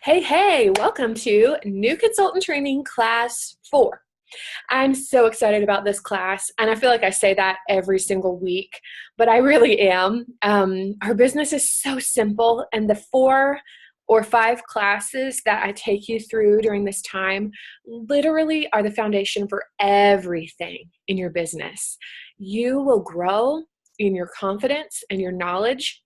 Hey, welcome to New Consultant Training Class 4. I'm so excited about this class, and I feel like I say that every single week, but I really am. Our business is so simple, and the 4 or 5 classes that I take you through during this time literally are the foundation for everything in your business. You will grow in your confidence and your knowledge,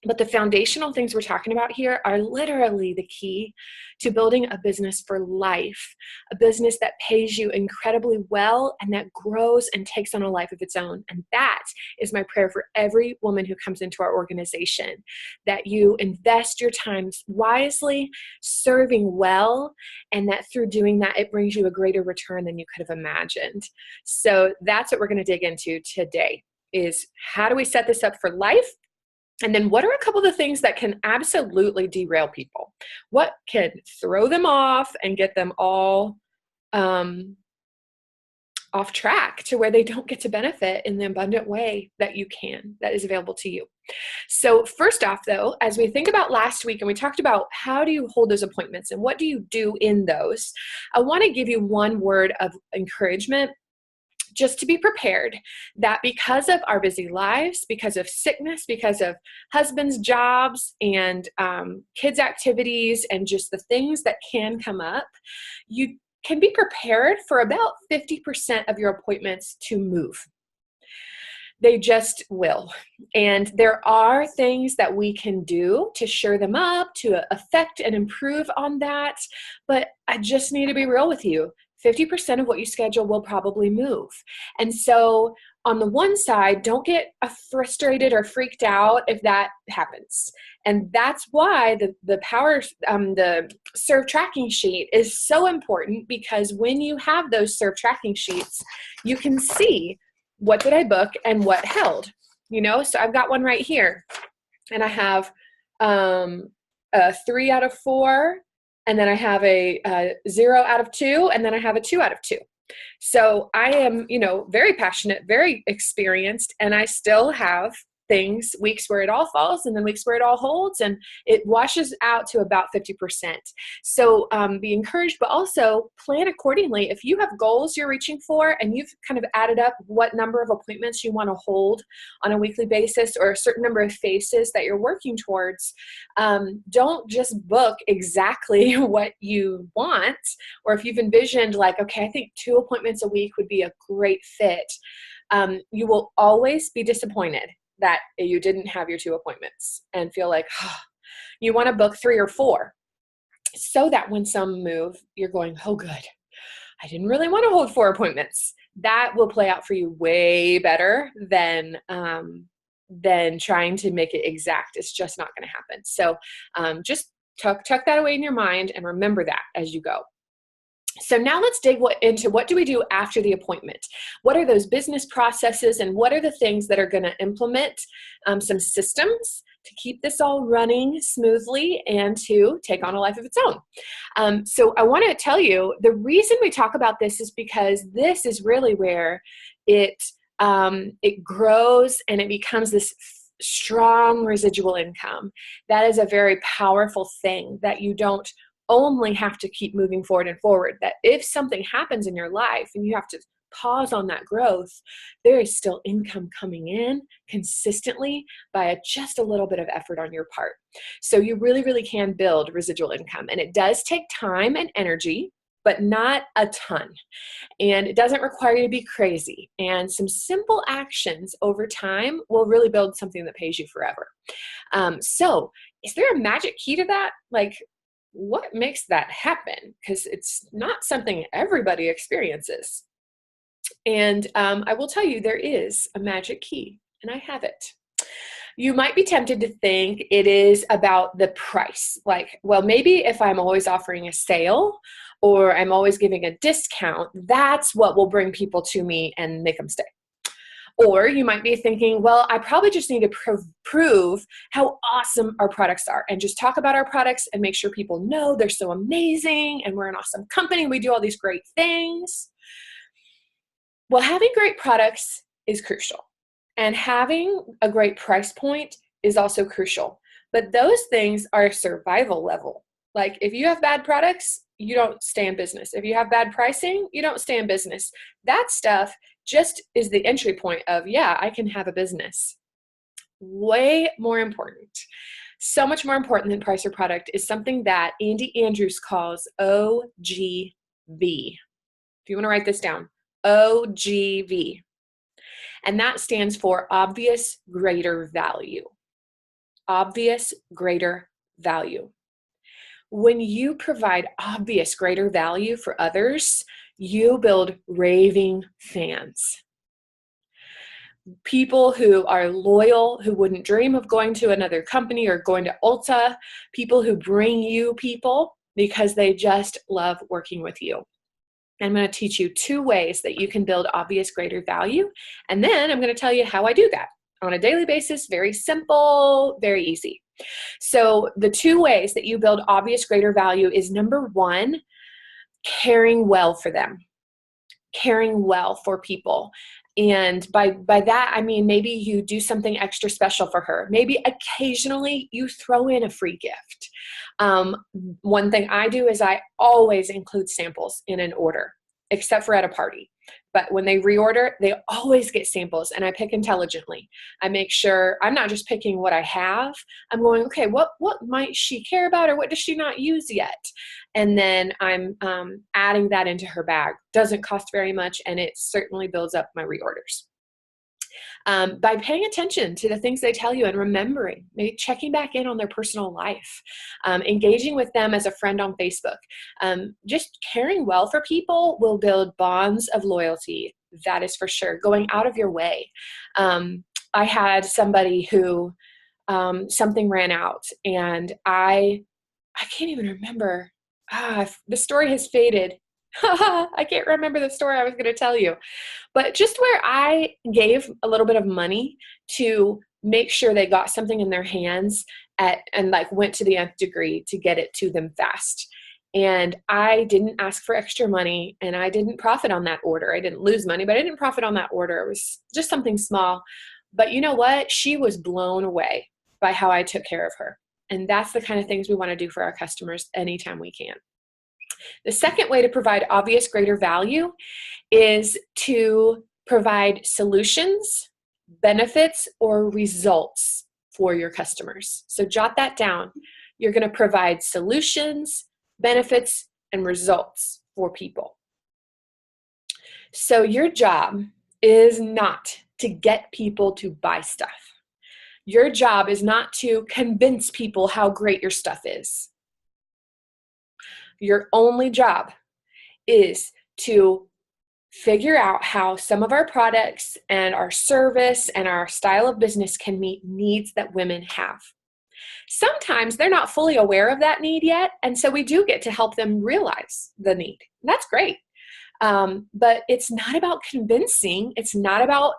but the foundational things we're talking about here are literally the key to building a business for life, a business that pays you incredibly well and that grows and takes on a life of its own. And that is my prayer for every woman who comes into our organization, that you invest your time wisely, serving well, and that through doing that, it brings you a greater return than you could have imagined. So that's what we're going to dig into today, is how do we set this up for life? And then what are a couple of the things that can absolutely derail people? What can throw them off and get them all off track to where they don't get to benefit in the abundant way that you can, that is available to you? So first off, though, as we think about last week and we talked about how do you hold those appointments and what do you do in those, I want to give you one word of encouragement, just to be prepared that because of our busy lives, because of sickness, because of husbands' jobs and kids' activities and just the things that can come up, you can be prepared for about 50% of your appointments to move. They just will. And there are things that we can do to shore them up, to affect and improve on that. But I just need to be real with you. 50% of what you schedule will probably move. And so on the one side, don't get frustrated or freaked out if that happens. And that's why the serve tracking sheet is so important, because when you have those serve tracking sheets, you can see what did I book and what held, so I've got one right here, and I have a 3 out of 4, and then I have a 0 out of 2, and then I have a 2 out of 2. So I am, very passionate, very experienced, and I still have weeks where it all falls and then weeks where it all holds, and it washes out to about 50%. So be encouraged, but also plan accordingly. If you have goals you're reaching for and you've kind of added up what number of appointments you want to hold on a weekly basis, or a certain number of faces that you're working towards, don't just book exactly what you want. Or if you've envisioned like, okay, I think 2 appointments a week would be a great fit, you will always be disappointed that you didn't have your 2 appointments and feel like, you want to book 3 or 4 so that when some move, you're going, oh, good. I didn't really want to hold 4 appointments. That will play out for you way better than trying to make it exact. It's just not going to happen. So just tuck that away in your mind and remember that as you go. So now let's dig into what do we do after the appointment? What are those business processes, and what are the things that are going to implement some systems to keep this all running smoothly and to take on a life of its own? So I want to tell you, the reason we talk about this is because this is really where it grows and it becomes this strong residual income. That is a very powerful thing that you don't only have to keep moving forward and forward, that if something happens in your life and you have to pause on that growth, there is still income coming in consistently by just a little bit of effort on your part. So you really, really can build residual income, and it does take time and energy, but not a ton. And it doesn't require you to be crazy. And some simple actions over time will really build something that pays you forever. So is there a magic key to that? Like, what makes that happen? Because it's not something everybody experiences. And I will tell you, there is a magic key, and I have it. You might be tempted to think it is about the price. Like, well, maybe if I'm always offering a sale or I'm always giving a discount, that's what will bring people to me and make them stay. Or you might be thinking, well, I probably just need to prove how awesome our products are and just talk about our products and make sure people know they're so amazing and we're an awesome company. We do all these great things. Well, having great products is crucial, and having a great price point is also crucial. But those things are survival level. Like if you have bad products, you don't stay in business. If you have bad pricing, you don't stay in business. That stuff just is the entry point of, yeah, I can have a business. Way more important. So much more important than price or product is something that Andy Andrews calls OGV. If you want to write this down, OGV. And that stands for obvious greater value. Obvious greater value. When you provide obvious greater value for others, you build raving fans. People who are loyal, who wouldn't dream of going to another company or going to Ulta, people who bring you people because they just love working with you. I'm going to teach you 2 ways that you can build obvious greater value, and then I'm going to tell you how I do that on a daily basis. Very simple, very easy. So the 2 ways that you build obvious greater value is, number 1, caring well for them, caring well for people. And by that, I mean, maybe you do something extra special for her. Maybe occasionally you throw in a free gift. One thing I do is I always include samples in an order, except for at a party. But when they reorder, they always get samples, and I pick intelligently. I make sure I'm not just picking what I have. I'm going, okay, what might she care about, or what does she not use yet? And then I'm adding that into her bag. Doesn't cost very much, and it certainly builds up my reorders. By paying attention to the things they tell you and remembering, maybe checking back in on their personal life, engaging with them as a friend on Facebook. Just caring well for people will build bonds of loyalty. That is for sure. Going out of your way. I had somebody who something ran out, and I can't even remember. The story has faded. I can't remember the story I was going to tell you. But just where I gave a little bit of money to make sure they got something in their hands and like went to the nth degree to get it to them fast. And I didn't ask for extra money, and I didn't profit on that order. I didn't lose money, but I didn't profit on that order. It was just something small. But you know what? She was blown away by how I took care of her. And that's the kind of things we want to do for our customers anytime we can. The second way to provide obvious greater value is to provide solutions, benefits, or results for your customers. So jot that down. You're going to provide solutions, benefits, and results for people. So your job is not to get people to buy stuff. Your job is not to convince people how great your stuff is. Your only job is to figure out how some of our products and our service and our style of business can meet needs that women have. Sometimes they're not fully aware of that need yet, and so we do get to help them realize the need. That's great. But it's not about convincing. It's not about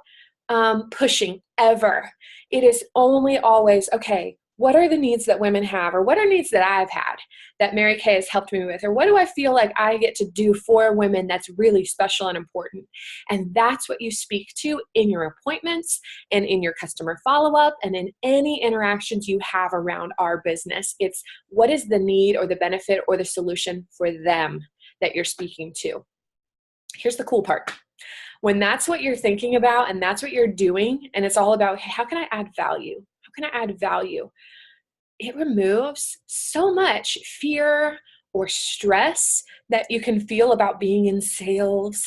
pushing ever. It is only always, okay, what are the needs that women have, or what are needs that I've had that Mary Kay has helped me with, or what do I feel like I get to do for women that's really special and important? And that's what you speak to in your appointments and in your customer follow-up and in any interactions you have around our business. It's what is the need or the benefit or the solution for them that you're speaking to. Here's the cool part. When that's what you're thinking about and that's what you're doing, and it's all about, hey, how can I add value? How can I add value? It removes so much fear or stress that you can feel about being in sales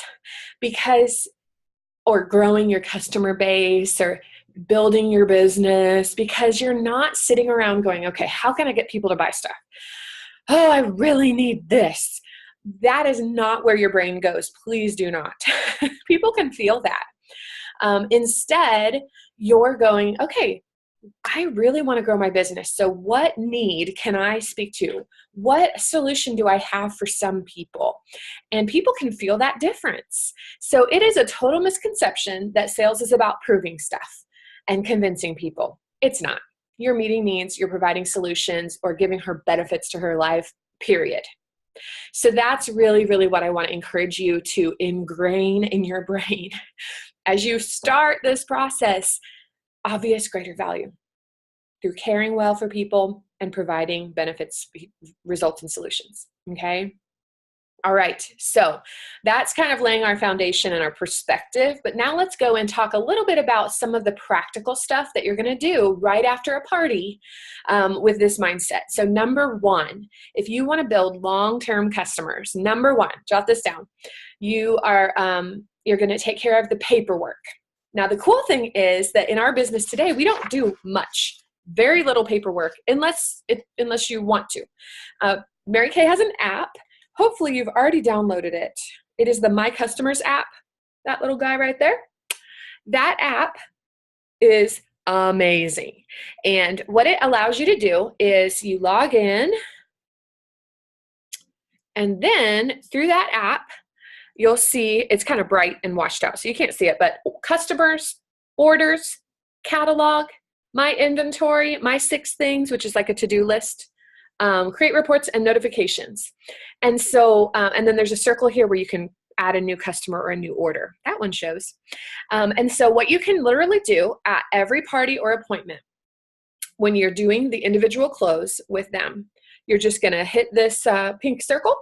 or growing your customer base or building your business, because you're not sitting around going, okay, how can I get people to buy stuff? Oh, I really need this. That is not where your brain goes. Please do not. People can feel that. Instead, you're going, okay, I really want to grow my business. So what need can I speak to? What solution do I have for some people? And people can feel that difference. So it is a total misconception that sales is about proving stuff and convincing people. It's not. You're meeting needs, you're providing solutions, or giving her benefits to her life, period. So that's really, really what I want to encourage you to ingrain in your brain as you start this process. Obvious greater value. through caring well for people and providing benefits, results, and solutions. Okay. All right, so that's kind of laying our foundation and our perspective, but now let's go and talk a little bit about some of the practical stuff that you're going to do right after a party with this mindset. So number one, if you want to build long-term customers, number one, jot this down, you're going to take care of the paperwork. Now, the cool thing is that in our business today, we don't do much, very little paperwork unless you want to. Mary Kay has an app. Hopefully you've already downloaded it. It is the My Customers app, that little guy right there. That app is amazing. And what it allows you to do is you log in, and then through that app, you'll see it's kind of bright and washed out, so you can't see it, but customers, orders, catalog, my inventory, my 6 things, which is like a to-do list, create reports and notifications. And so, and then there's a circle here where you can add a new customer or a new order. That one shows. And so what you can literally do at every party or appointment when you're doing the individual close with them, you're just going to hit this pink circle,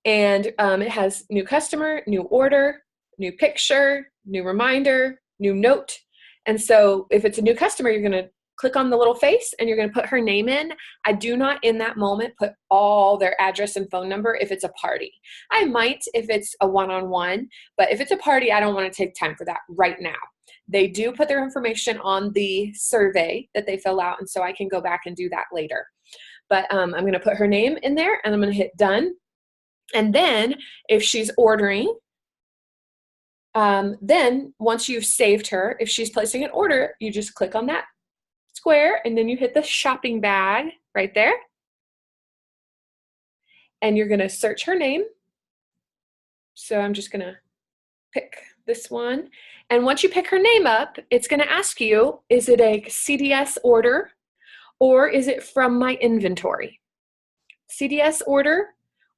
and it has new customer, new order, new picture, new reminder, new note. And so if it's a new customer, you're going to click on the little face and you're going to put her name in. I do not in that moment put all their address and phone number if it's a party. I might if it's a one-on-one, but if it's a party, I don't want to take time for that right now. They do put their information on the survey that they fill out, and so I can go back and do that later. But I'm going to put her name in there, and I'm going to hit done. And then if she's ordering, then once you've saved her, if she's placing an order, you just click on that square, and then you hit the shopping bag right there, and you're going to search her name. So I'm just going to pick this one, and once you pick her name up, it's going to ask you, is it a CDS order or is it from my inventory? CDS order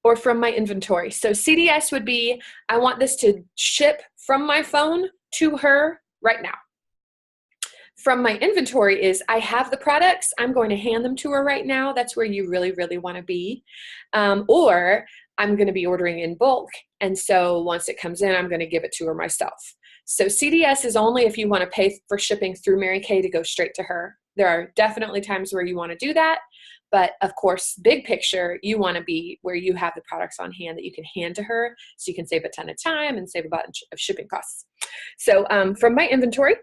or from my inventory. So CDS would be, I want this to ship from my phone to her right now. From my inventory is, I have the products, I'm going to hand them to her right now. That's where you really, really want to be. Or I'm going to be ordering in bulk, and so once it comes in, I'm going to give it to her myself. So CDS is only if you want to pay for shipping through Mary Kay to go straight to her. There are definitely times where you want to do that, but of course, big picture, you want to be where you have the products on hand that you can hand to her, so you can save a ton of time and save a bunch of shipping costs. So from my inventory,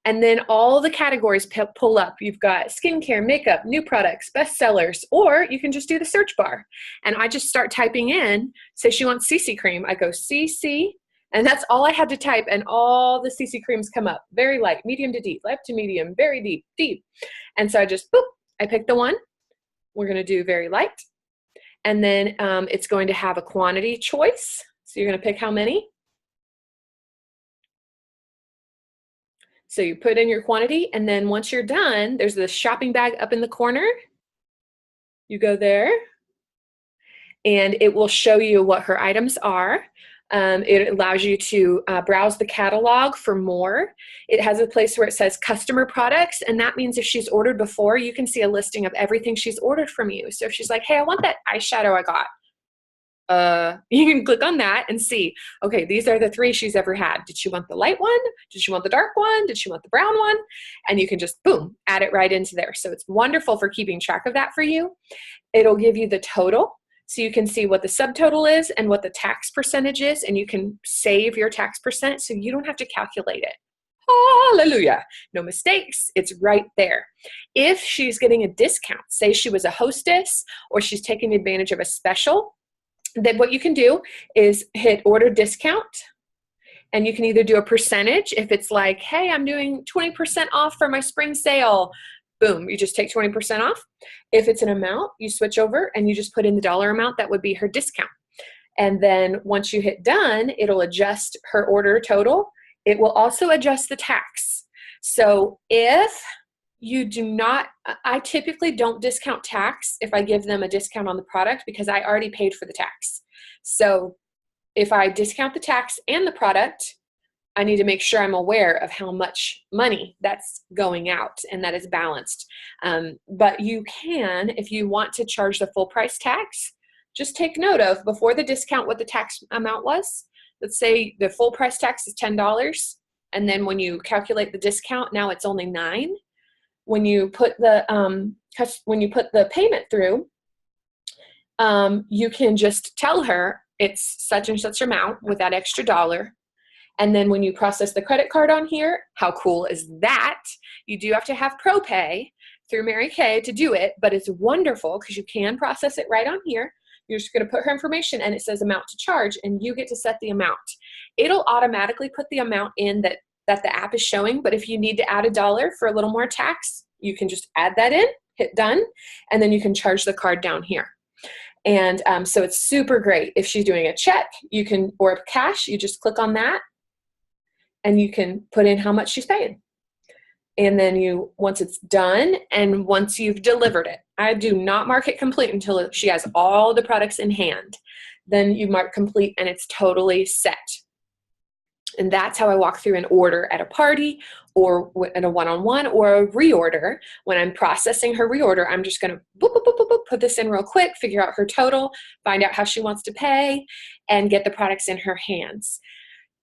and then all the categories pull up. You've got skincare, makeup, new products, bestsellers, or you can just do the search bar. And I just start typing in, say she wants CC cream. I go CC, and that's all I had to type, and all the CC creams come up. Very light, medium to deep, light to medium, very deep, deep. And so I just, boop, I pick the one. We're going to do very light. And then it's going to have a quantity choice. So you're going to pick how many. So you put in your quantity, and then once you're done, there's the shopping bag up in the corner. You go there, and it will show you what her items are. It allows you to browse the catalog for more. It has a place where it says customer products, and that means if she's ordered before, you can see a listing of everything she's ordered from you. So if she's like, hey, I want that eyeshadow I got, you can click on that and see, okay, these are the 3 she's ever had. Did she want the light one? Did she want the dark one? Did she want the brown one? And you can just, boom, add it right into there. So it's wonderful for keeping track of that for you. It'll give you the total, so you can see what the subtotal is and what the tax percentage is, and you can save your tax percent so you don't have to calculate it. Hallelujah. No mistakes. It's right there. If she's getting a discount, say she was a hostess or she's taking advantage of a special, then what you can do is hit order discount, and you can either do a percentage. If it's like, hey, I'm doing 20% off for my spring sale, boom, you just take 20% off. If it's an amount, you switch over and you just put in the dollar amount that would be her discount. And then once you hit done, it'll adjust her order total. It will also adjust the tax. So if you do not, I typically don't discount tax if I give them a discount on the product, because I already paid for the tax. So if I discount the tax and the product, I need to make sure I'm aware of how much money that's going out and that is balanced. But you can, if you want to charge the full price tax, just take note of before the discount what the tax amount was. Let's say the full price tax is $10, and then when you calculate the discount, now it's only $9. When you put the payment through, you can just tell her it's such and such amount with that extra dollar. And then when you process the credit card on here, how cool is that? You do have to have ProPay through Mary Kay to do it, but it's wonderful because you can process it right on here. You're just going to put her information and it says amount to charge, and you get to set the amount. It'll automatically put the amount in that the app is showing, but if you need to add $1 for a little more tax, you can just add that in, hit done, and then you can charge the card down here. And so it's super great. If she's doing a check, you can, or cash, you just click on that and you can put in how much she's paying. And then once it's done and once you've delivered it, I do not mark it complete until she has all the products in hand. Then you mark complete and it's totally set. And that's how I walk through an order at a party or in a one-on-one or a reorder. When I'm processing her reorder, I'm just going to boop, boop, boop, boop, boop, put this in real quick, figure out her total, find out how she wants to pay, and get the products in her hands.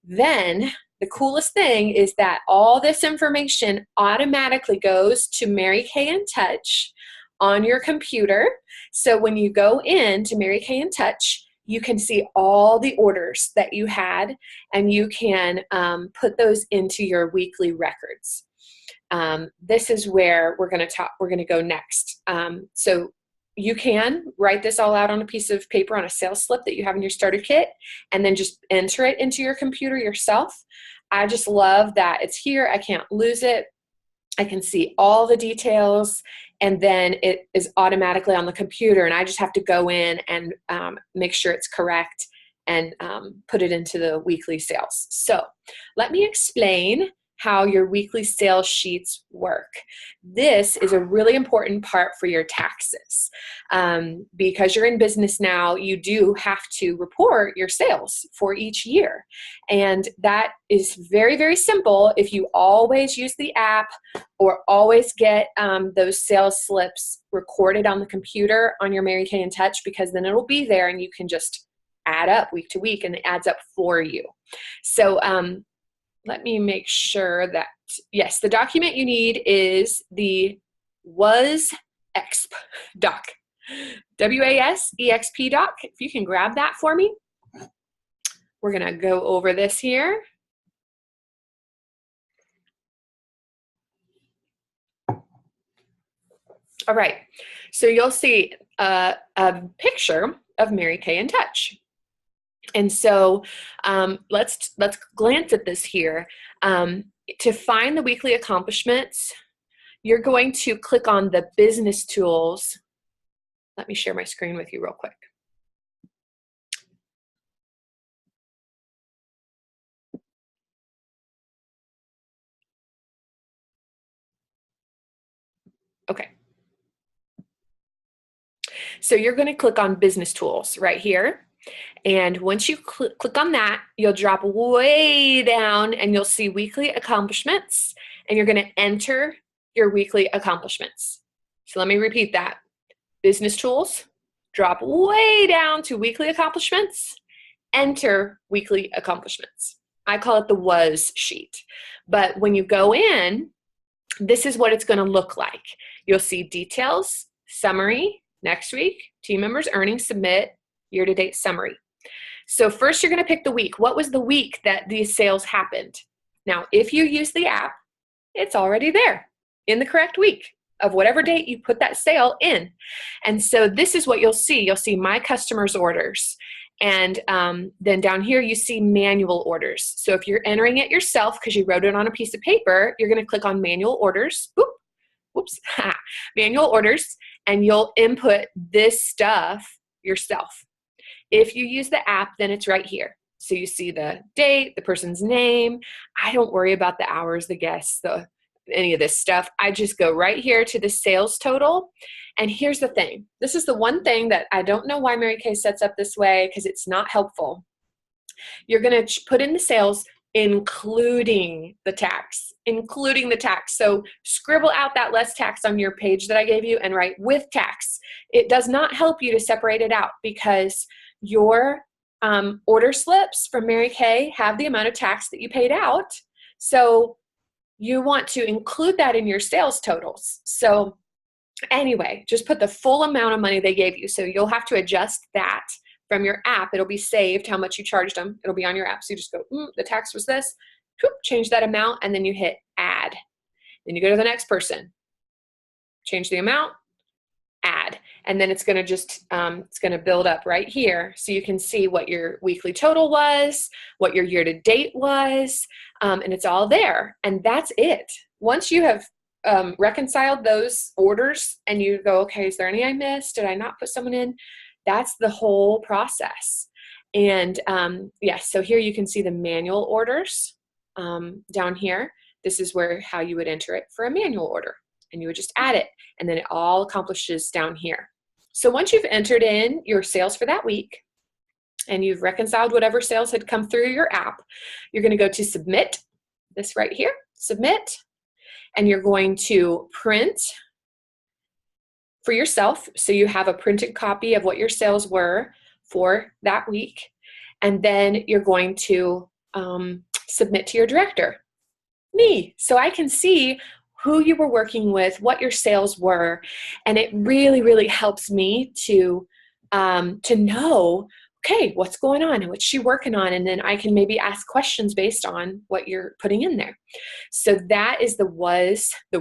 Then the coolest thing is that all this information automatically goes to Mary Kay in Touch on your computer. So when you go in to Mary Kay in Touch, you can see all the orders that you had, and you can put those into your weekly records. This is where we're going to go next. So you can write this all out on a piece of paper on a sales slip that you have in your starter kit, and then just enter it into your computer yourself. I just love that it's here. I can't lose it. I can see all the details, and then it is automatically on the computer, and I just have to go in and make sure it's correct and put it into the weekly sales. So let me explain how your weekly sales sheets work. This is a really important part for your taxes. Because you're in business now, you do have to report your sales for each year. And that is very, very simple if you always use the app or always get those sales slips recorded on the computer on your Mary Kay in Touch, because then it'll be there and you can just add up week to week and it adds up for you. So let me make sure that, yes, the document you need is the WASEXP doc, WASEXP doc. If you can grab that for me. We're going to go over this here. All right, so you'll see a picture of Mary Kay in Touch. And so let's glance at this here. To find the weekly accomplishments, you're going to click on the business tools. Let me share my screen with you real quick. Okay. So you're going to click on business tools right here. And once you click on that, you'll drop way down and you'll see weekly accomplishments, and you're going to enter your weekly accomplishments. So let me repeat that. Business tools, drop way down to weekly accomplishments, enter weekly accomplishments. I call it the was sheet. But when you go in, this is what it's going to look like. You'll see details, summary, next week, team members, earnings, submit, year-to-date summary. So first you're going to pick the week. What was the week that these sales happened? Now, if you use the app, it's already there in the correct week of whatever date you put that sale in. And so this is what you'll see. You'll see my customers' orders. And then down here you see manual orders. So if you're entering it yourself because you wrote it on a piece of paper, you're going to click on manual orders. Boop. Whoops. Manual orders. And you'll input this stuff yourself. If you use the app, then it's right here. So you see the date, the person's name. I don't worry about the hours, the guests, any of this stuff. I just go right here to the sales total. And here's the thing. This is the one thing that I don't know why Mary Kay sets up this way, because it's not helpful. You're going to put in the sales including the tax, including the tax. So scribble out that less tax on your page that I gave you and write with tax. It does not help you to separate it out because your order slips from Mary Kay have the amount of tax that you paid out. So you want to include that in your sales totals. So anyway, just put the full amount of money they gave you. So you'll have to adjust that from your app. It'll be saved how much you charged them. It'll be on your app. So you just go, the tax was this, change that amount, and then you hit add. Then you go to the next person, change the amount, add. And then it's going to just, it's going to build up right here. So you can see what your weekly total was, what your year-to-date was, and it's all there. And that's it. Once you have reconciled those orders and you go, okay, is there any I missed? Did I not put someone in? That's the whole process. And yes, so here you can see the manual orders down here. This is how you would enter it for a manual order. And you would just add it, and then it all accomplishes down here. So once you've entered in your sales for that week, and you've reconciled whatever sales had come through your app, you're going to go to submit, this right here, submit, and you're going to print for yourself. So you have a printed copy of what your sales were for that week, and then you're going to submit to your director, me, so I can see who you were working with, what your sales were, and it really, really helps me to know, okay, what's going on and what's she working on, and then I can maybe ask questions based on what you're putting in there. So that is the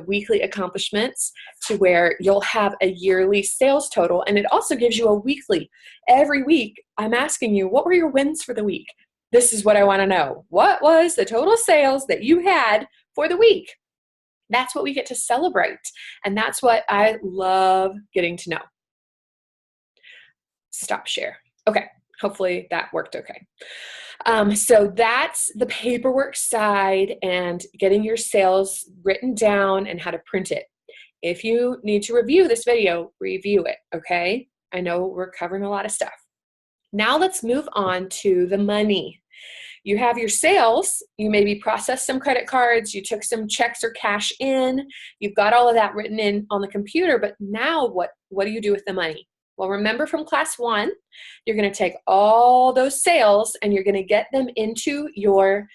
weekly accomplishments, to where you'll have a yearly sales total, and it also gives you a weekly. Every week, I'm asking you, what were your wins for the week? This is what I want to know. What was the total sales that you had for the week? That's what we get to celebrate. And that's what I love getting to know. Stop share. Okay. Hopefully that worked okay. So that's the paperwork side and getting your sales written down and how to print it. If you need to review this video, review it. Okay. I know we're covering a lot of stuff. Now let's move on to the money. You have your sales, you maybe processed some credit cards, you took some checks or cash in, you've got all of that written in on the computer, but now what do you do with the money? Well, remember from class 1, you're going to take all those sales and you're going to get them into your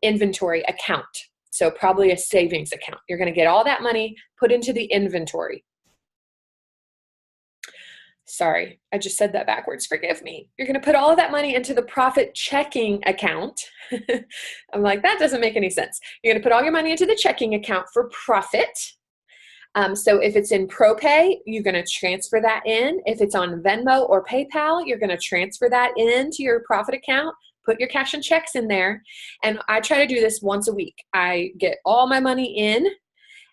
inventory account. So probably a savings account. You're going to get all that money put into the inventory. Sorry, I just said that backwards. Forgive me. You're going to put all of that money into the profit checking account. I'm like, that doesn't make any sense. You're going to put all your money into the checking account for profit. So if it's in ProPay, you're going to transfer that in. If it's on Venmo or PayPal, you're going to transfer that into your profit account. Put your cash and checks in there. And I try to do this once a week. I get all my money in,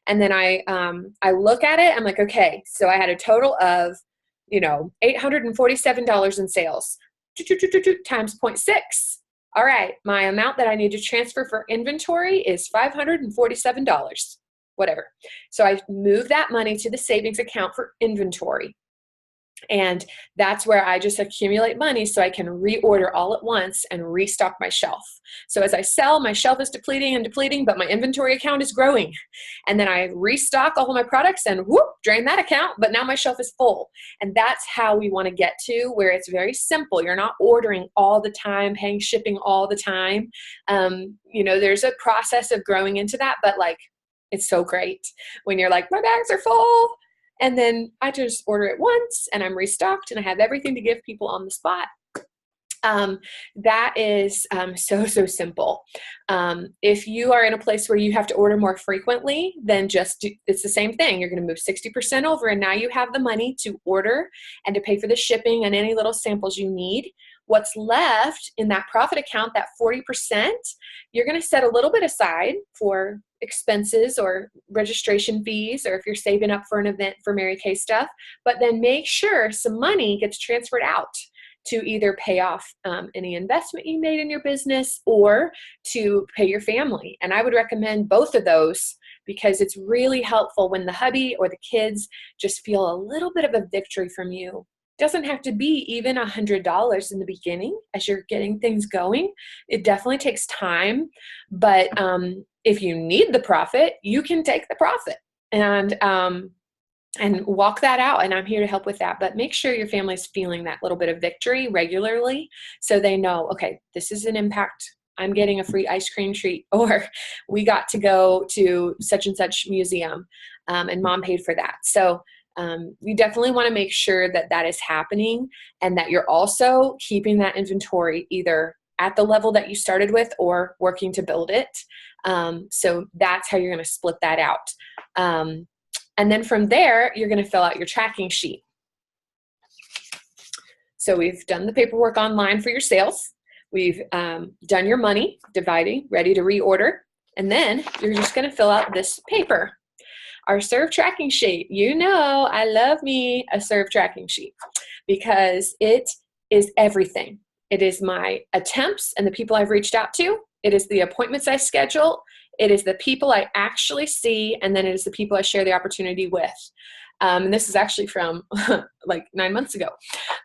and then I look at it. I'm like, okay, so I had a total of $847 in sales, times 0.6. All right, my amount that I need to transfer for inventory is $547, whatever. So I move that money to the savings account for inventory. And that's where I just accumulate money so I can reorder all at once and restock my shelf. So as I sell, my shelf is depleting and depleting, but my inventory account is growing. And then I restock all of my products and whoop, drain that account, but now my shelf is full. And that's how we want to get to where it's very simple. You're not ordering all the time, paying shipping all the time. There's a process of growing into that, but it's so great when you're like, my bags are full. And then I just order it once and I'm restocked and I have everything to give people on the spot. That is so simple. If you are in a place where you have to order more frequently, then it's the same thing. You're going to move 60% over, and now you have the money to order and to pay for the shipping and any little samples you need. What's left in that profit account, that 40%, you're going to set a little bit aside for expenses or registration fees, or if you're saving up for an event for Mary Kay stuff, but then make sure some money gets transferred out to either pay off any investment you made in your business or to pay your family. And I would recommend both of those because it's really helpful when the hubby or the kids just feel a little bit of a victory from you Doesn't have to be even $100 in the beginning as you're getting things going. It definitely takes time, but if you need the profit, you can take the profit and walk that out. And I'm here to help with that. But make sure your family's feeling that little bit of victory regularly so they know, okay, this is an impact. I'm getting a free ice cream treat, or we got to go to such and such museum, and mom paid for that. So you definitely want to make sure that that is happening and that you're also keeping that inventory either at the level that you started with or working to build it. So that's how you're going to split that out. And then from there, you're going to fill out your tracking sheet. So we've done the paperwork online for your sales. We've done your money, dividing, ready to reorder. And then you're just going to fill out this paper, our serve tracking sheet. You know, I love me a serve tracking sheet because it is everything. It is my attempts and the people I've reached out to. It is the appointments I schedule. It is the people I actually see. And then it is the people I share the opportunity with. And this is actually from like 9 months ago.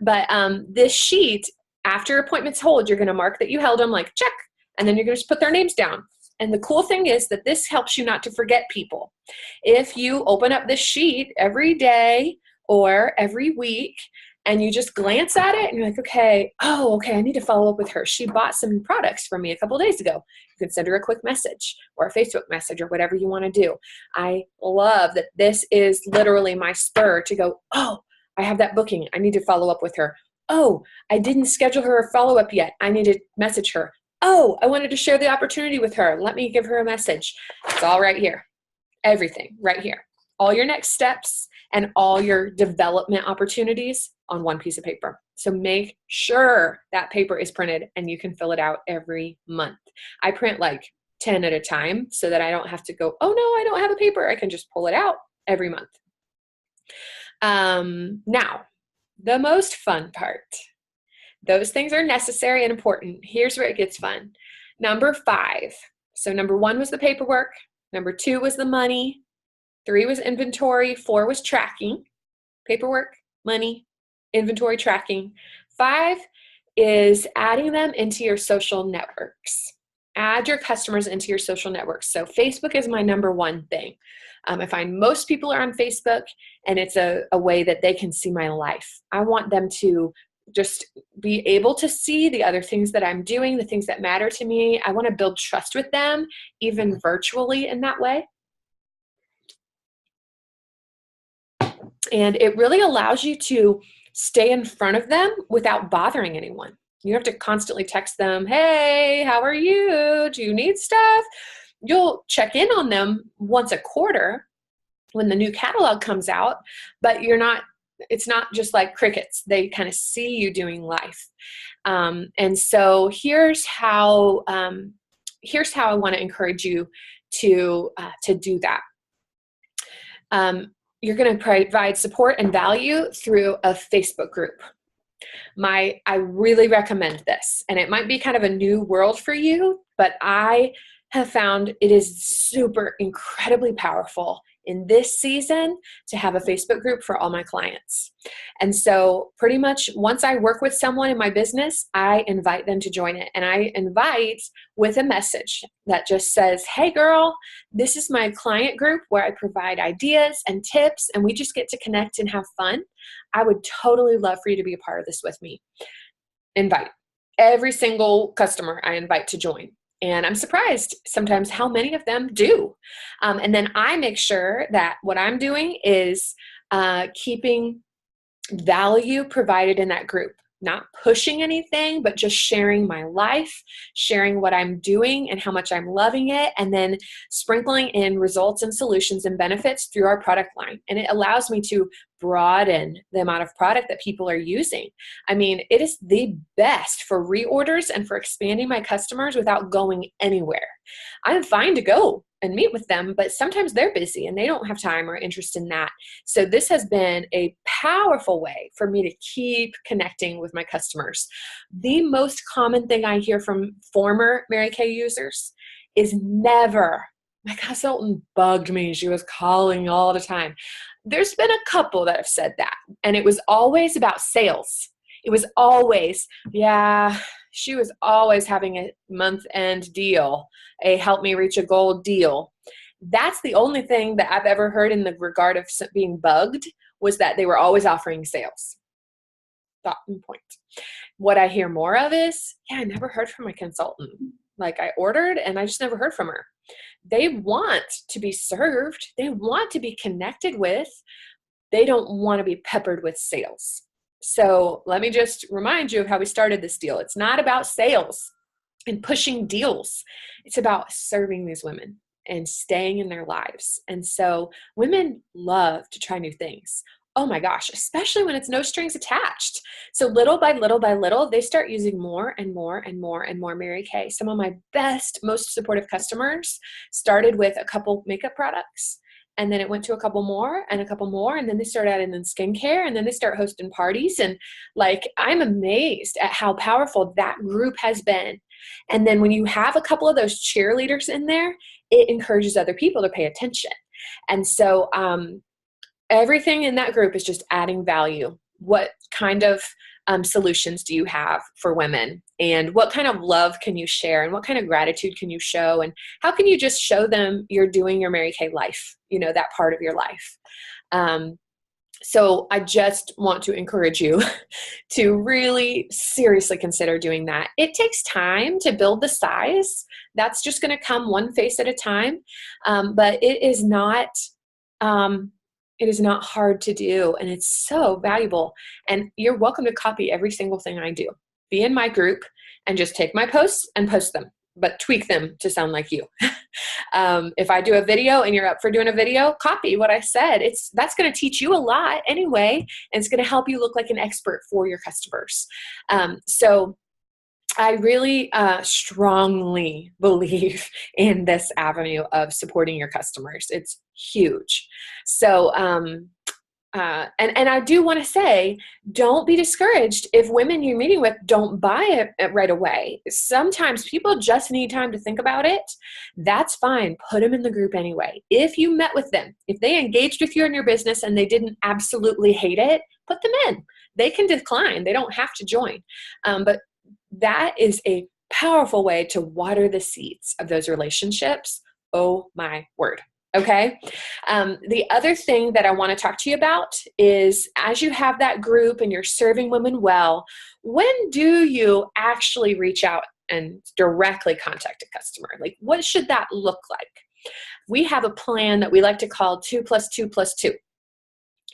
But this sheet, after appointments hold, you're going to mark that you held them, like check, and then you're going to just put their names down. And the cool thing is that this helps you not to forget people. If you open up this sheet every day or every week and you just glance at it and you're like, okay, I need to follow up with her. She bought some products from me a couple of days ago. You can send her a quick message or a Facebook message or whatever you want to do. I love that this is literally my spur to go, oh, I have that booking. I need to follow up with her. Oh, I didn't schedule her a follow-up yet. I need to message her. Oh, I wanted to share the opportunity with her. Let me give her a message. It's all right here. Everything right here. All your next steps and all your development opportunities on one piece of paper. So make sure that paper is printed and you can fill it out every month. I print like 10 at a time so that I don't have to go, oh no, I don't have a paper. I can just pull it out every month. Now, the most fun part. Those things are necessary and important. Here's where it gets fun. Number 5. So number 1 was the paperwork. Number 2 was the money. 3 was inventory. 4 was tracking. Paperwork, money, inventory, tracking. 5 is adding them into your social networks. Add your customers into your social networks. So Facebook is my number 1 thing. I find most people are on Facebook, and it's a way that they can see my life. I want them to just be able to see the other things that I'm doing, the things that matter to me. I want to build trust with them, even virtually in that way. And it really allows you to stay in front of them without bothering anyone. You have to constantly text them, hey, how are you? Do you need stuff? You'll check in on them once a quarter when the new catalog comes out, but it's not just like crickets. They kind of see you doing life. And so here's how I want to encourage you to do that. You're going to provide support and value through a Facebook group. I really recommend this, and it might be kind of a new world for you, but I have found it is super incredibly powerful in this season to have a Facebook group for all my clients. And so pretty much once I work with someone in my business, I invite them to join it. And I invite with a message that just says, hey girl, this is my client group where I provide ideas and tips and we just get to connect and have fun. I would totally love for you to be a part of this with me. Invite every single customer I invite to join. And I'm surprised sometimes how many of them do. And then I make sure that what I'm doing is keeping value provided in that group. Not pushing anything, but just sharing my life, sharing what I'm doing and how much I'm loving it, and then sprinkling in results and solutions and benefits through our product line. And it allows me to broaden the amount of product that people are using. I mean, it is the best for reorders and for expanding my customers without going anywhere. I'm fine to go and meet with them, but sometimes they're busy and they don't have time or interest in that. So this has been a powerful way for me to keep connecting with my customers. The most common thing I hear from former Mary Kay users is never, my consultant bugged me. She was calling all the time. There's been a couple that have said that, and it was always about sales. It was always, yeah, she was always having a month-end deal, a help me reach a goal deal. That's the only thing that I've ever heard in the regard of being bugged, was that they were always offering sales. Thought and point. What I hear more of is, yeah, I never heard from my consultant. Like, I ordered and I just never heard from her. They want to be served. They want to be connected with. They don't want to be peppered with sales. So let me just remind you of how we started this deal. It's not about sales and pushing deals. It's about serving these women and staying in their lives. And so women love to try new things. Oh my gosh, especially when it's no strings attached. So little by little by little, they start using more and more and more and more Mary Kay. Some of my best, most supportive customers started with a couple makeup products, and then it went to a couple more, and then they start adding in skincare, and then they start hosting parties. And like, I'm amazed at how powerful that group has been. And then when you have a couple of those cheerleaders in there, it encourages other people to pay attention. And so, everything in that group is just adding value. What kind of solutions do you have for women? And what kind of love can you share? And what kind of gratitude can you show? And how can you just show them you're doing your Mary Kay life, that part of your life? So I just want to encourage you to really seriously consider doing that. It takes time to build the size. That's just going to come one face at a time. But it is not hard to do, and it's so valuable. And you're welcome to copy every single thing I do. Be in my group and just take my posts and post them, but tweak them to sound like you. If I do a video and you're up for doing a video, copy what I said. That's going to teach you a lot anyway, and it's going to help you look like an expert for your customers. So I really strongly believe in this avenue of supporting your customers. It's huge. So, and I do want to say, don't be discouraged if women you're meeting with don't buy it right away. Sometimes people just need time to think about it. That's fine. Put them in the group anyway. If you met with them, if they engaged with you in your business and they didn't absolutely hate it, put them in. They can decline. They don't have to join. But that is a powerful way to water the seeds of those relationships. Oh my word. Okay. The other thing that I want to talk to you about is, as you have that group and you're serving women well, when do you actually reach out and directly contact a customer? Like, what should that look like? We have a plan that we like to call 2+2+2.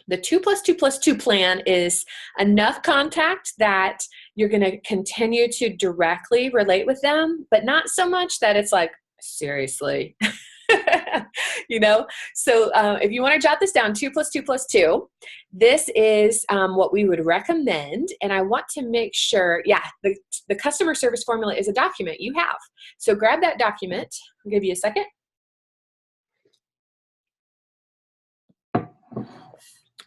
The 2+2+2 plan is enough contact that you're going to continue to directly relate with them, but not so much that it's like, seriously, So if you want to jot this down, 2+2+2, this is what we would recommend. And I want to make sure, the customer service formula is a document you have. So grab that document. I'll give you a second.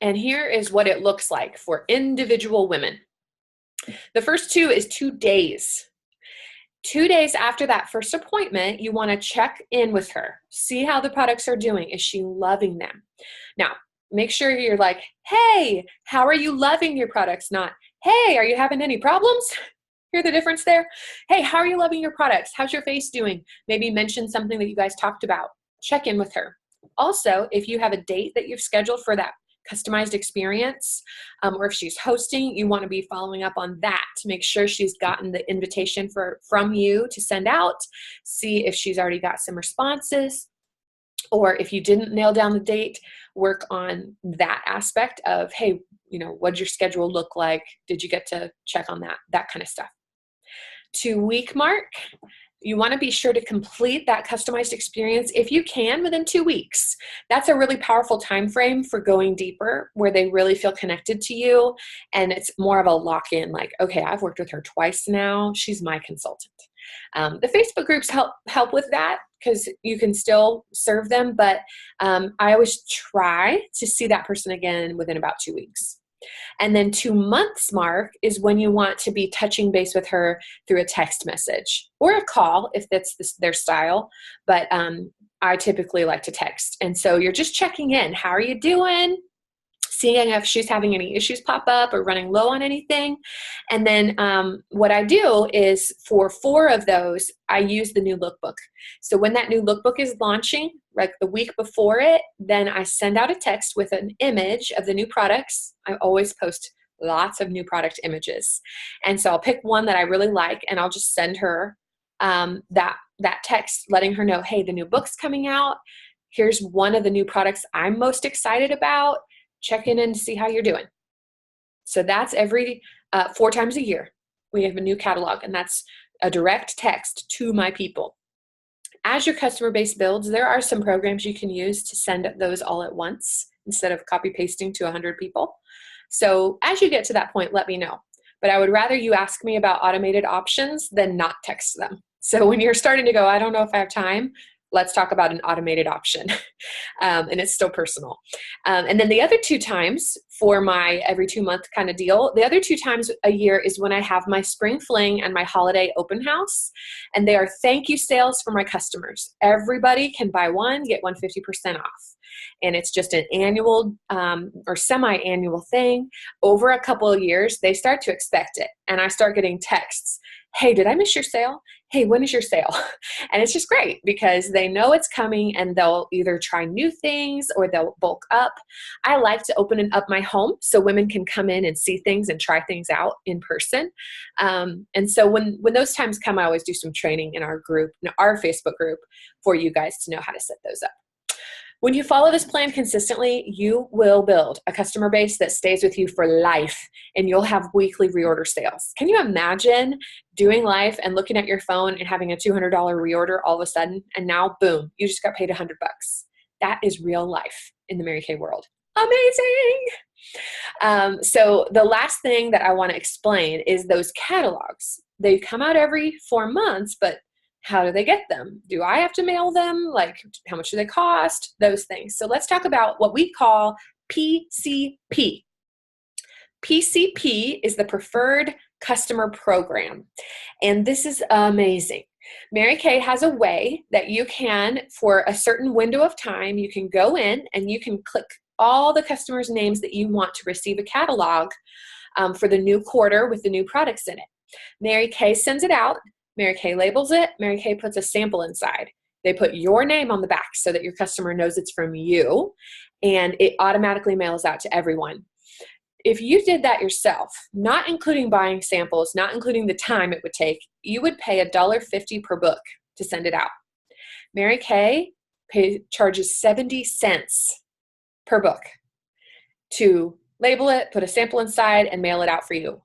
And here is what it looks like for individual women. The first 2 is 2 days. 2 days after that first appointment, you want to check in with her. See how the products are doing. Is she loving them? Now, make sure you're like, hey, how are you loving your products? Not, hey, are you having any problems? Hear the difference there? Hey, how are you loving your products? How's your face doing? Maybe mention something that you guys talked about. Check in with her. Also, if you have a date that you've scheduled for that customized experience, or if she's hosting, you want to be following up on that to make sure she's gotten the invitation from you to send out. See if she's already got some responses, or if you didn't nail down the date, work on that aspect of, hey, what did your schedule look like? Did you get to check on that kind of stuff? 2-week mark, you want to be sure to complete that customized experience if you can within 2 weeks. That's a really powerful time frame for going deeper, where they really feel connected to you, and it's more of a lock-in, like, okay, I've worked with her twice now. She's my consultant. The Facebook groups help with that, because you can still serve them, but I always try to see that person again within about 2 weeks. And then 2 months mark is when you want to be touching base with her through a text message or a call if that's their style. But I typically like to text. And so you're just checking in. How are you doing? seeing if she's having any issues pop up or running low on anything. And then what I do is for 4 of those, I use the new lookbook. So when that new lookbook is launching, like the week before it, then I send out a text with an image of the new products. I always post lots of new product images. And so I'll pick one that I really like, and I'll just send her that text letting her know, hey, the new book's coming out. Here's one of the new products I'm most excited about. Check in to see how you're doing. So that's every 4 times a year. We have a new catalog, and that's a direct text to my people. As your customer base builds, there are some programs you can use to send those all at once instead of copy pasting to 100 people. So as you get to that point, let me know. But I would rather you ask me about automated options than not text them. So when you're starting to go, I don't know if I have time, let's talk about an automated option. And it's still personal. And then the other 2 times for my every 2-month kind of deal, the other 2 times a year is when I have my spring fling and my holiday open house. And they are thank you sales for my customers. Everybody can buy one, get 150% off. And it's just an annual or semi-annual thing. Over a couple of years, they start to expect it. And I start getting texts. Hey, did I miss your sale? Hey, when is your sale? And it's just great because they know it's coming and they'll either try new things or they'll bulk up. I like to open up my home so women can come in and see things and try things out in person. And so when those times come, I always do some training in our group, in our Facebook group, for you guys to know how to set those up. When you follow this plan consistently, you will build a customer base that stays with you for life, and you'll have weekly reorder sales. Can you imagine doing life and looking at your phone and having a $200 reorder all of a sudden, and now, boom, you just got paid $100? That is real life in the Mary Kay world. Amazing! So the last thing that I want to explain is those catalogs. They come out every 4 months, but how do they get them? Do I have to mail them? Like, how much do they cost? Those things. So let's talk about what we call PCP. PCP is the Preferred Customer Program. And this is amazing. Mary Kay has a way that you can, for a certain window of time, you can go in and you can click all the customers' names that you want to receive a catalog for the new quarter with the new products in it. Mary Kay sends it out. Mary Kay labels it. Mary Kay puts a sample inside. They put your name on the back so that your customer knows it's from you, and it automatically mails out to everyone. If you did that yourself, not including buying samples, not including the time it would take, you would pay $1.50 per book to send it out. Mary Kay charges 70 cents per book to label it, put a sample inside, and mail it out for you.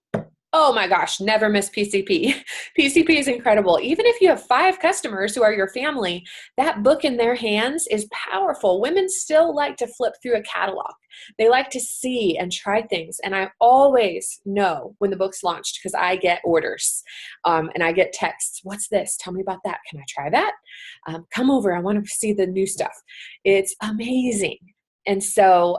Oh my gosh, never miss PCP. PCP is incredible. Even if you have 5 customers who are your family, that book in their hands is powerful. Women still like to flip through a catalog. They like to see and try things. And I always know when the book's launched because I get orders and I get texts. What's this? Tell me about that. Can I try that? Come over. I want to see the new stuff. It's amazing. And so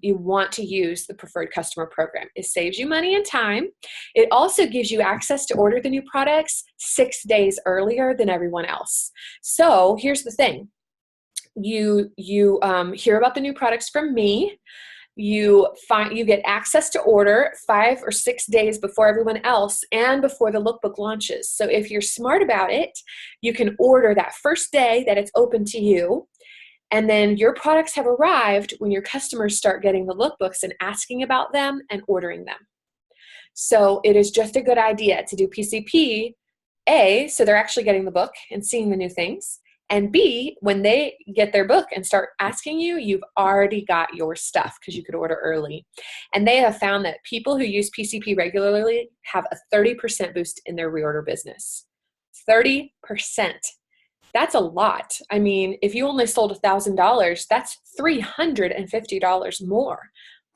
you want to use the Preferred Customer Program. It saves you money and time. It also gives you access to order the new products 6 days earlier than everyone else. So here's the thing. You hear about the new products from me. You get access to order 5 or 6 days before everyone else and before the lookbook launches. So if you're smart about it, you can order that first day that it's open to you. And then your products have arrived when your customers start getting the lookbooks and asking about them and ordering them. So it is just a good idea to do PCP, A, so they're actually getting the book and seeing the new things, and B, when they get their book and start asking you, you've already got your stuff because you could order early. And they have found that people who use PCP regularly have a 30% boost in their reorder business. 30%. That's a lot. I mean, if you only sold $1,000, that's $350 more.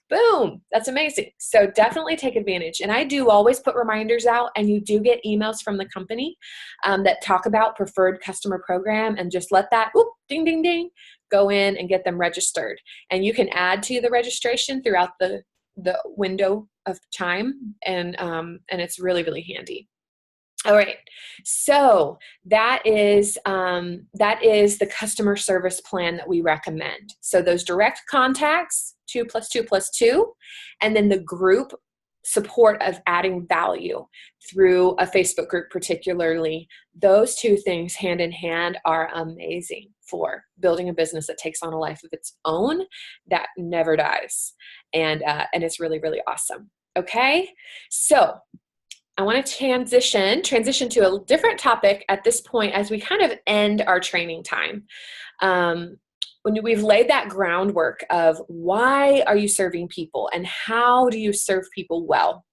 Boom. That's amazing. So definitely take advantage. And I do always put reminders out, and you do get emails from the company that talk about Preferred Customer Program, and just let that, whoop, ding, ding, ding, go in and get them registered. And you can add to the registration throughout the window of time, and it's really, really handy. All right, so that is the customer service plan that we recommend. So those direct contacts, 2 + 2 + 2, and then the group support of adding value through a Facebook group, particularly. Those two things hand in hand are amazing for building a business that takes on a life of its own, that never dies, and it's really, really awesome. Okay, so I want to transition to a different topic at this point as we kind of end our training time. When we've laid that groundwork of why are you serving people and how do you serve people well,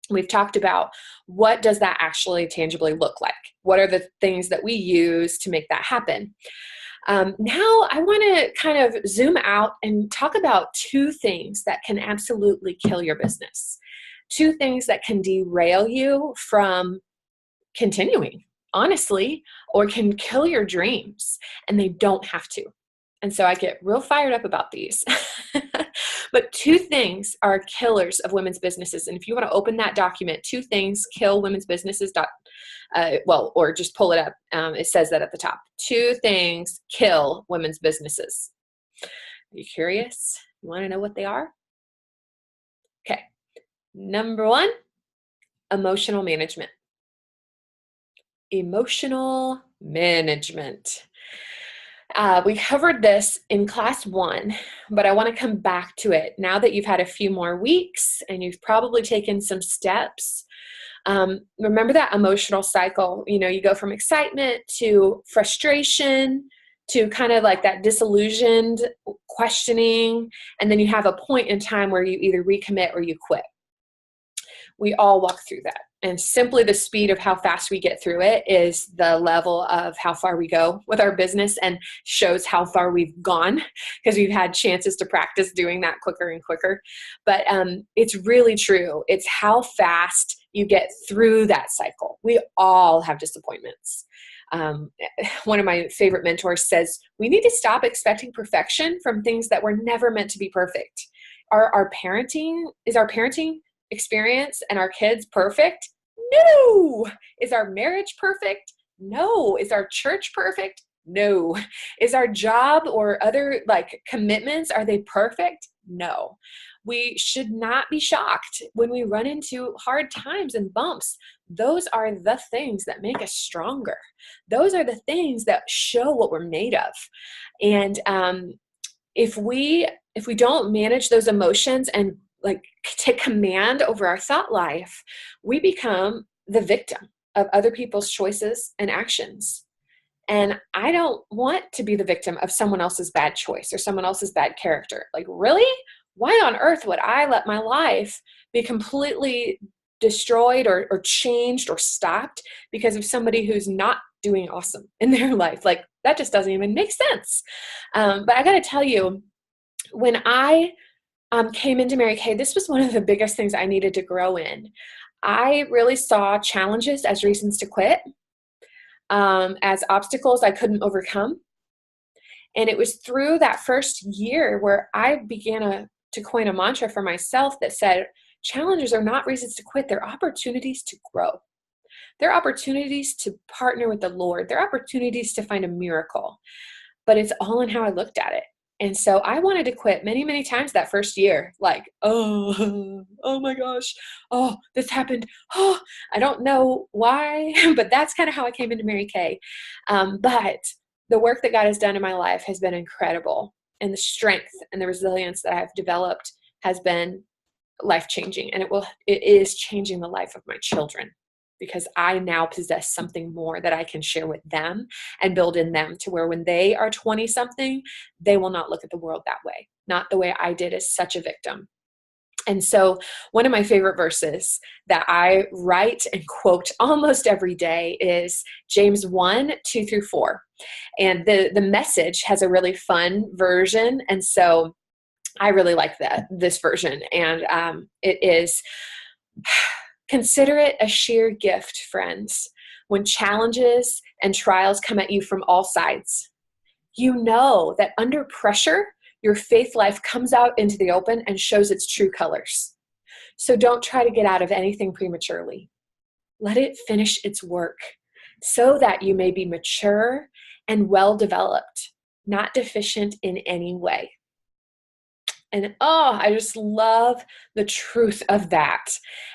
we've talked about what does that actually tangibly look like? What are the things that we use to make that happen? Now I want to kind of zoom out and talk about two things that can absolutely kill your business. Two things that can derail you from continuing, honestly, or can kill your dreams, and they don't have to. And so I get real fired up about these. But two things are killers of women's businesses. And if you want to open that document, two things kill women's businesses. Or just pull it up. It says that at the top. Two things kill women's businesses. Are you curious? You want to know what they are? Okay. Number one, emotional management. Emotional management. We covered this in class 1, but I want to come back to it now that you've had a few more weeks and you've probably taken some steps. Remember that emotional cycle. You go from excitement to frustration to kind of like that disillusioned questioning, and then you have a point in time where you either recommit or you quit. We all walk through that. And simply the speed of how fast we get through it is the level of how far we go with our business, and shows how far we've gone because we've had chances to practice doing that quicker and quicker. But it's really true. It's how fast you get through that cycle. We all have disappointments. One of my favorite mentors says, we need to stop expecting perfection from things that were never meant to be perfect. Is our parenting experience and our kids perfect? No. Is our marriage perfect? No. Is our church perfect? No. Is our job or other commitments, are they perfect? No. We should not be shocked when we run into hard times and bumps. Those are the things that make us stronger. Those are the things that show what we're made of. And if we don't manage those emotions and take command over our thought life, we become the victim of other people's choices and actions. And I don't want to be the victim of someone else's bad choice or someone else's bad character. Really? Why on earth would I let my life be completely destroyed or changed or stopped because of somebody who's not doing awesome in their life? That just doesn't even make sense. But I got to tell you, when I came into Mary Kay, this was one of the biggest things I needed to grow in. I really saw challenges as reasons to quit, as obstacles I couldn't overcome. And it was through that first year where I began to coin a mantra for myself that said, challenges are not reasons to quit. They're opportunities to grow. They're opportunities to partner with the Lord. They're opportunities to find a miracle. But it's all in how I looked at it. And so I wanted to quit many, many times that first year. Oh my gosh. Oh, this happened. Oh, I don't know why, but that's kind of how I came into Mary Kay. But the work that God has done in my life has been incredible. And the strength and the resilience that I've developed has been life-changing. And it is changing the life of my children, because I now possess something more that I can share with them and build in them, to where when they are 20-something, they will not look at the world that way. Not the way I did as such a victim. And so one of my favorite verses that I write and quote almost every day is James 1:2-4. And the Message has a really fun version. And so I really like this version. And it is, consider it a sheer gift, friends, when challenges and trials come at you from all sides. You know that under pressure, your faith life comes out into the open and shows its true colors. So don't try to get out of anything prematurely. Let it finish its work so that you may be mature and well-developed, not deficient in any way. And oh, I just love the truth of that.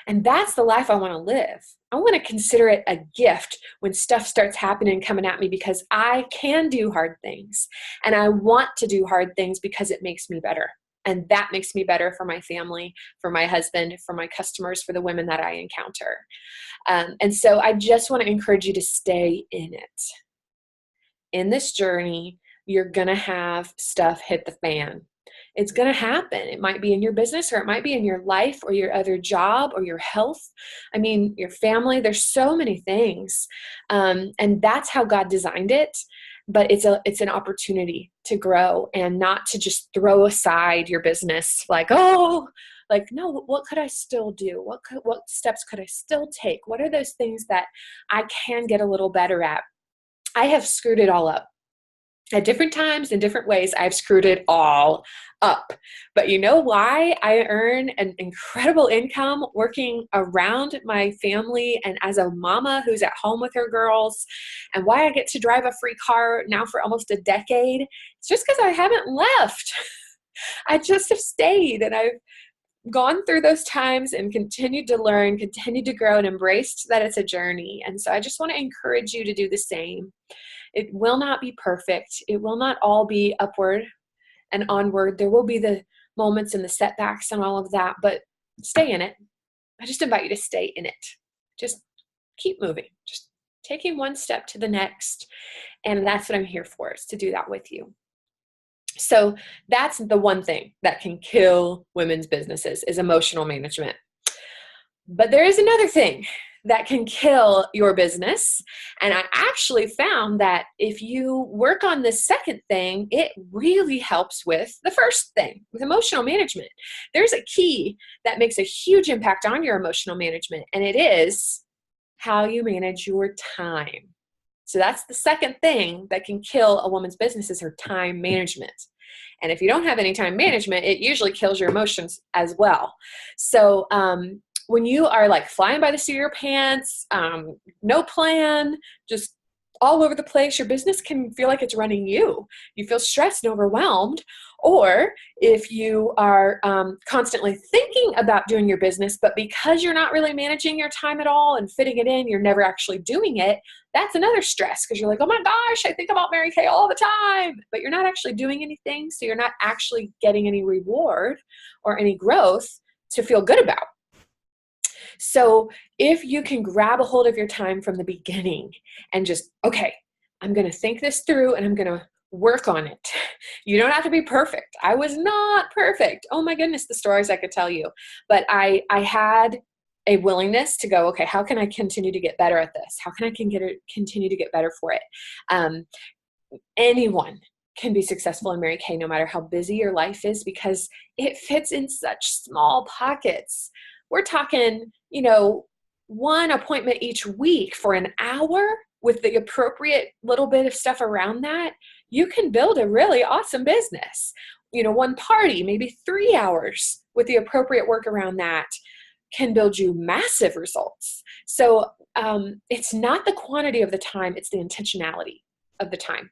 And that's the life I want to live. I want to consider it a gift when stuff starts happening and coming at me, because I can do hard things. And I want to do hard things because it makes me better. And that makes me better for my family, for my husband, for my customers, for the women that I encounter. And so I just want to encourage you to stay in it. In this journey, you're going to have stuff hit the fan. It's going to happen. It might be in your business, or it might be in your life, or your other job, or your health. I mean, your family. There's so many things. And that's how God designed it. But it's an opportunity to grow, and not to just throw aside your business like, oh, like, no, what could I still do? What steps could I still take? What are those things that I can get a little better at? I have screwed it all up. At different times, in different ways, I've screwed it all up. But you know why I earn an incredible income working around my family and as a mama who's at home with her girls, and why I get to drive a free car now for almost a decade? It's just because I haven't left. I just have stayed, and I've gone through those times and continued to learn, continued to grow, and embraced that it's a journey. And so I just want to encourage you to do the same. It will not be perfect. It will not all be upward and onward. There will be the moments and the setbacks and all of that, but stay in it. I just invite you to stay in it. Just keep moving. Just taking one step to the next. And that's what I'm here for, is to do that with you. So that's the one thing that can kill women's businesses, is emotional management. But there is another thing that can kill your business. And I actually found that if you work on the second thing, it really helps with the first thing, with emotional management. There's a key that makes a huge impact on your emotional management, and it is how you manage your time. So that's the second thing that can kill a woman's business, is her time management. And if you don't have any time management, it usually kills your emotions as well. So when you are like flying by the seat of your pants, no plan, just all over the place, your business can feel like it's running you. You feel stressed and overwhelmed. Or if you are constantly thinking about doing your business, but because you're not really managing your time at all and fitting it in, you're never actually doing it. That's another stress, because you're like, oh my gosh, I think about Mary Kay all the time, but you're not actually doing anything. So you're not actually getting any reward or any growth to feel good about. So if you can grab a hold of your time from the beginning and just, okay, I'm going to think this through and I'm going to work on it. You don't have to be perfect. I was not perfect. Oh my goodness, the stories I could tell you. But I had a willingness to go, okay, how can I continue to get better at this? How can I continue to get better for it? Anyone can be successful in Mary Kay, no matter how busy your life is, because it fits in such small pockets. We're talking, one appointment each week for an hour with the appropriate little bit of stuff around that. You can build a really awesome business. One party, maybe 3 hours with the appropriate work around that, can build you massive results. So it's not the quantity of the time, it's the intentionality of the time.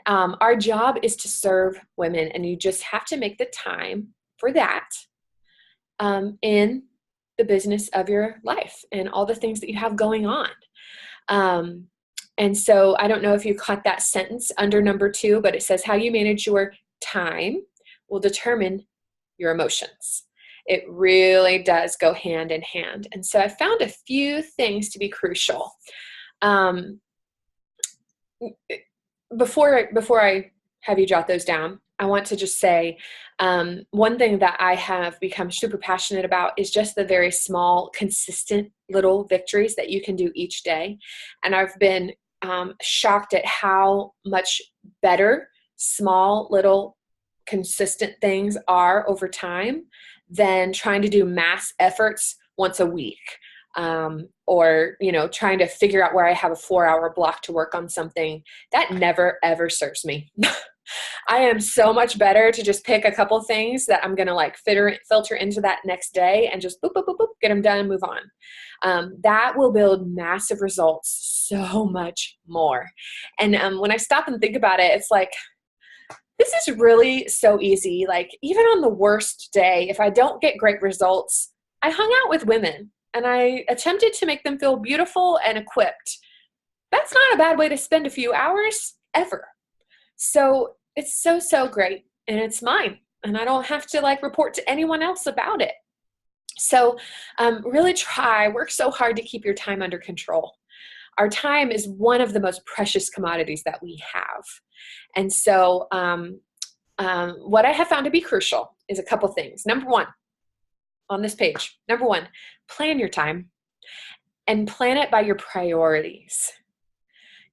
Our job is to serve women, and you just have to make the time for that in the business of your life and all the things that you have going on. And so I don't know if you caught that sentence under number 2, but it says how you manage your time will determine your emotions. It really does go hand in hand. And so I found a few things to be crucial. Before I have you jot those down, I want to just say one thing that I have become super passionate about is just the very small, consistent little victories that you can do each day. And I've been shocked at how much better small, little, consistent things are over time than trying to do mass efforts once a week. Or, trying to figure out where I have a 4-hour block to work on something. That never, ever serves me. I am so much better to just pick a couple things that I'm going to filter into that next day and just boop, boop, boop, boop, get them done, and move on. That will build massive results so much more. And when I stop and think about it, it's like, this is really so easy. Like, even on the worst day, if I don't get great results, I hung out with women and I attempted to make them feel beautiful and equipped. That's not a bad way to spend a few hours ever. So it's so, so great. And it's mine. And I don't have to like report to anyone else about it. So really work so hard to keep your time under control. Our time is one of the most precious commodities that we have. And so what I have found to be crucial is a couple things. Number one, on this page, plan your time and plan it by your priorities.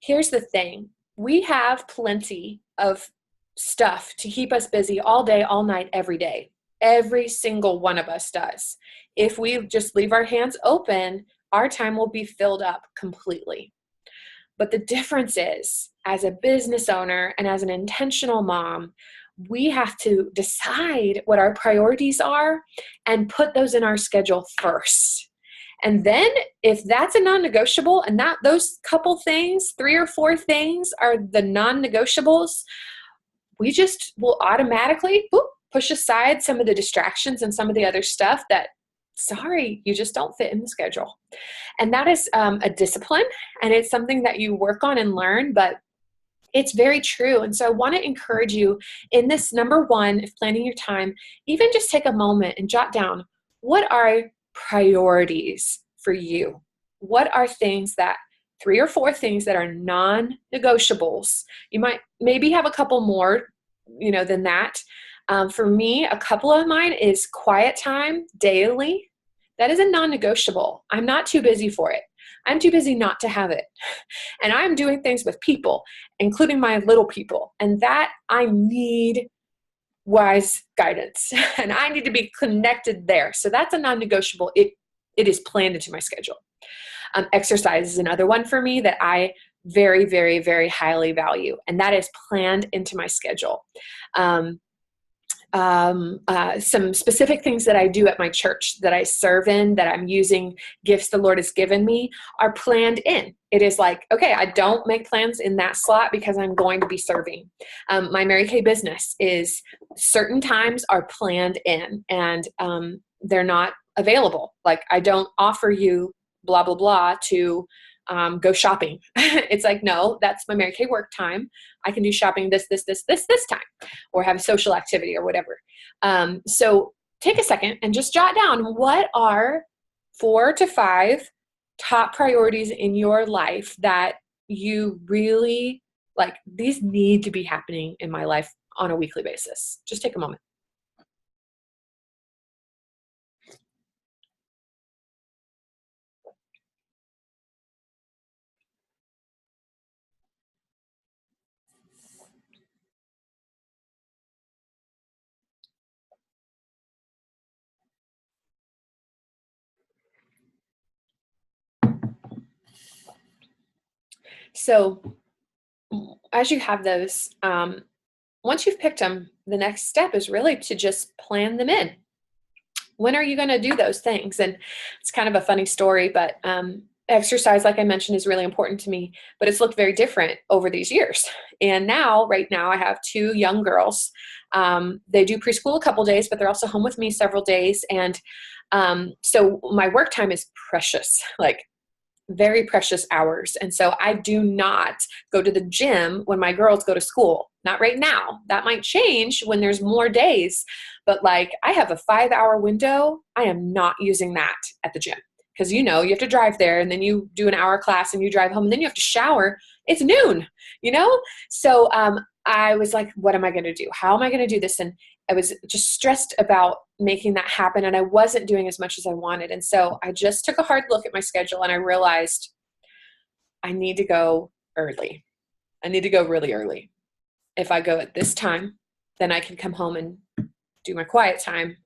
Here's the thing. We have plenty of stuff to keep us busy all day, all night, every day. Every single one of us does. If we just leave our hands open, our time will be filled up completely. But the difference is, as a business owner and as an intentional mom, we have to decide what our priorities are and put those in our schedule first. And then if that's a non-negotiable, and those couple things, 3 or 4 things are the non-negotiables, we just will automatically push aside some of the distractions and some of the other stuff that, sorry, you just don't fit in the schedule. And that is a discipline, and it's something that you work on and learn, but it's very true. And so I want to encourage you in this number one, if planning your time, even just take a moment and jot down, what are priorities for you? What are things that 3 or 4 things that are non-negotiables? You might maybe have a couple more, than that. For me, a couple of mine is quiet time daily. That is a non-negotiable. I'm not too busy for it. I'm too busy not to have it. And I'm doing things with people, including my little people. And that I need wise guidance and I need to be connected there. So that's a non-negotiable. It is planned into my schedule. Exercise is another one for me that I very, very, very highly value. And that is planned into my schedule. Some specific things that I do at my church that I serve in, that I'm using gifts the Lord has given me, are planned in. It is like, okay, I don't make plans in that slot because I'm going to be serving. My Mary Kay business is certain times are planned in, and they're not available. Like, I don't offer you blah, blah, blah to go shopping. It's like, no, that's my Mary Kay work time. I can do shopping this time, or have a social activity or whatever. So take a second and just jot down, what are 4 to 5 top priorities in your life that you really like, these need to be happening in my life on a weekly basis. Just take a moment. So as you have those, once you've picked them, the next step is really to just plan them in. When are you going to do those things? And it's kind of a funny story, but exercise, like I mentioned, is really important to me, but it's looked very different over these years. And right now, I have 2 young girls. They do preschool a couple days, but they're also home with me several days. And so my work time is precious, like very precious hours. And so I do not go to the gym when my girls go to school. Not right now. That might change when there's more days. But like, I have a 5-hour window. I am not using that at the gym. Because you have to drive there, and then you do an hour class and you drive home, and then you have to shower. It's noon, So I was like, what am I going to do? How am I going to do this? And I was just stressed about making that happen, and I wasn't doing as much as I wanted. And so I just took a hard look at my schedule, and I realized I need to go early. I need to go really early. If I go at this time, then I can come home and do my quiet time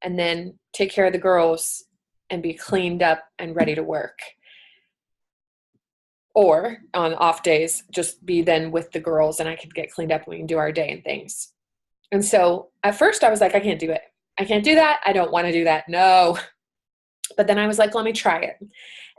and then take care of the girls and be cleaned up and ready to work. Or on off days, just be then with the girls, and I could get cleaned up and we can do our day and things. And so at first I was like, I can't do it. I can't do that. I don't want to do that. No. But then I was like, let me try it.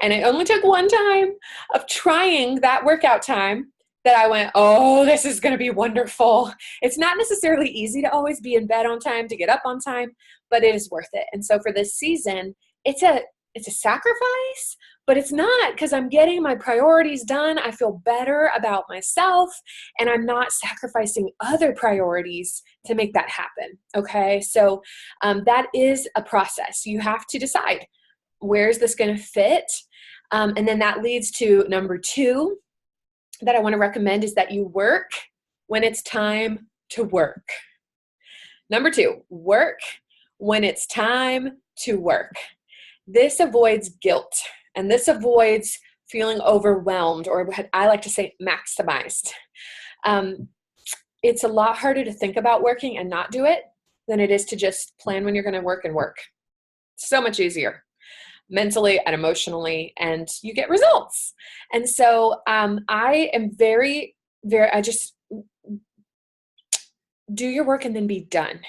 And it only took one time of trying that workout time that I went, oh, this is going to be wonderful. It's not necessarily easy to always be in bed on time, to get up on time, but it is worth it. And so for this season, it's a sacrifice, but it's not, because I'm getting my priorities done. I feel better about myself, and I'm not sacrificing other priorities to make that happen. Okay. So that is a process. You have to decide, where is this going to fit? And then that leads to number 2 that I want to recommend, is that you work when it's time to work. Number 2, work when it's time to work. This avoids guilt, and this avoids feeling overwhelmed, or what I like to say, maximized. It's a lot harder to think about working and not do it than it is to just plan when you're going to work and work. So much easier, mentally and emotionally, and you get results. And so I am very, I just do your work and then be done.